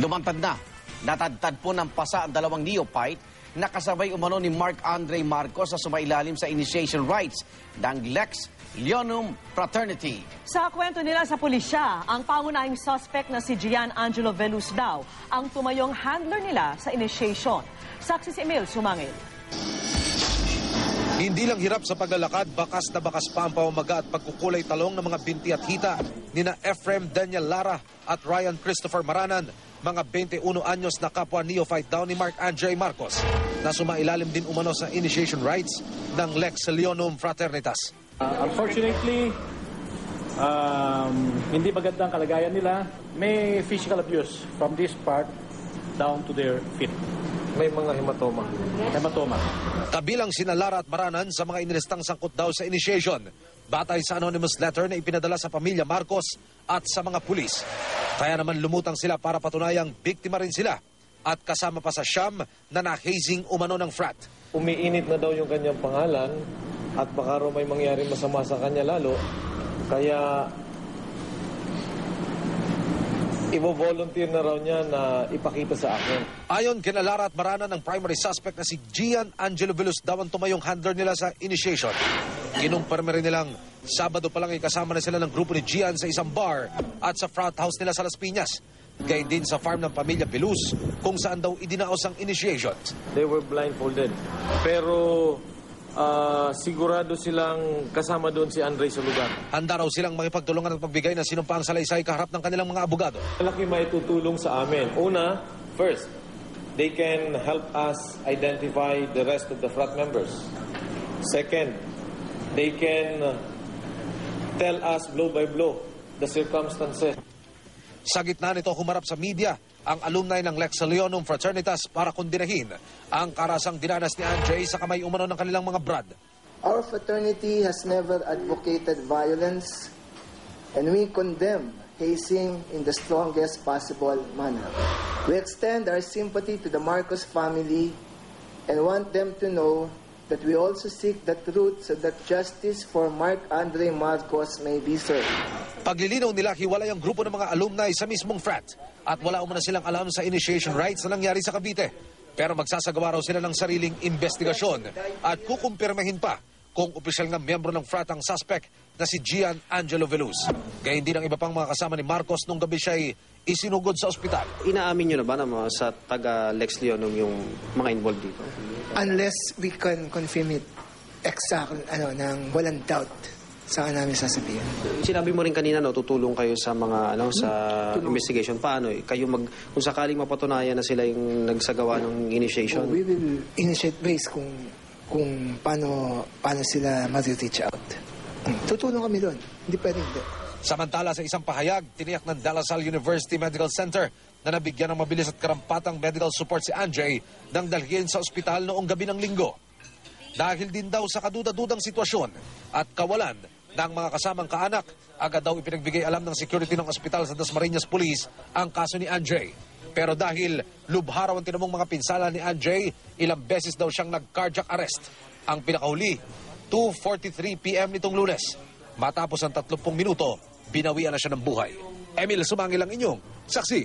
Lumantad na. Natadtad po ng pasa ang dalawang neophyte na kasabay umano ni Mark Andre Marcos sa sumailalim sa initiation rites ng Lex Leonum Fraternity. Sa kwento nila sa pulisya, ang pangunahing suspect na si Gian Angelo Veluz daw ang tumayong handler nila sa initiation. Saksi si Emil Sumangil. Hindi lang hirap sa paglalakad, bakas na bakas pa ang pamamaga at pagkukulay talong ng mga binti at hita nina Ephraim Daniel Lara at Ryan Christopher Maranan, mga 21 anyos na kapwa neophyte daw ni Mark Andre Marcos, na sumailalim din umano sa initiation rites ng Lex Leonum Fraternitas. Unfortunately, hindi magandang kalagayan nila. May physical abuse from this part down to their feet. May mga hematoma. Kabilang sina Lara at Maranan sa mga inilistang sangkot daw sa initiation, batay sa anonymous letter na ipinadala sa pamilya Marcos at sa mga pulis. Kaya naman lumutang sila para patunayang biktima rin sila at kasama pa sa siyam na na-hazing umano ng frat. Umiinit na daw yung kanyang pangalan at baka raw may mangyari masama sa kanya lalo. Kaya i-volunteer na raw niya na ipakita sa akin. Ayon kina Lara at Maranan, ng primary suspect na si Gian Angelo Veluz daw ang tumayong handler nila sa initiation. Kinumpirma rin nilang Sabado pa lang ay kasama na sila ng grupo ni Gian sa isang bar at sa frat house nila sa Las Piñas. Gayun din sa farm ng pamilya Veluz kung saan daw idinaos ang initiation. They were blindfolded. Pero sigurado silang kasama doon si Andre sa lugar. Handa raw silang makipagtulungan at magbigay ng sinumpaang salaysay kaharap ng kanilang mga abogado. Malaki maitutulong sa amin. Una, first, they can help us identify the rest of the frat members. Second, they can tell us blow by blow the circumstances. Sa gitna nito, humarap sa media ang alumni ng Lex Leonum Fraternitas para kondinahin ang karasang dinanas ni Andre sa kamay umano ng kanilang mga brad. Our fraternity has never advocated violence and we condemn hazing in the strongest possible manner. We extend our sympathy to the Marcos family and want them to know that we also seek the truth so that justice for Mark Andre Marcos may be served. Paglilinaw nila, hiwalay ang grupo ng mga alumni sa mismong frat at wala umana silang alam sa initiation rites na nangyari sa Cavite. Pero magsasagawa raw sila ng sariling investigasyon at kukumpirmahin pa kung opisyal nga miyembro ng frat ang suspect na si Gian Angelo Veluz. Gayun din ang iba pang mga kasama ni Marcos nung gabi siya'y isinugod sa ospital. Inaamin nyo na ba na sa taga Lex Leonum yung mga involved dito? Unless we can confirm it exact, ng walang doubt, saan namin sasabihin. Sinabi mo rin kanina, tutulong kayo sa mga sa investigation. Paano? Kayo kung sakaling mapatunayan na sila yung nagsagawa ng initiation? We will initiate ways kung paano sila mag-reach out. Tutulong kami doon. Hindi pwede hindi. Samantala, sa isang pahayag, tiniyak ng De La Salle University Medical Center na nabigyan ng mabilis at karampatang medical support si Andre nang dalhin sa ospital noong gabi ng Linggo. Dahil din daw sa kaduda-dudang sitwasyon at kawalan ng mga kasamang kaanak, agad daw ipinagbigay alam ng security ng ospital sa Dasmariñas Police ang kaso ni Andre. Pero dahil lubharaw ang tinamong mga pinsala ni Andre, ilang beses daw siyang nag-cardiac arrest. Ang pinakahuli, 2:43 p.m. nitong Lunes. Matapos ang 30 minuto, binawian na siya ng buhay. Emil Sumangil ang inyong saksi.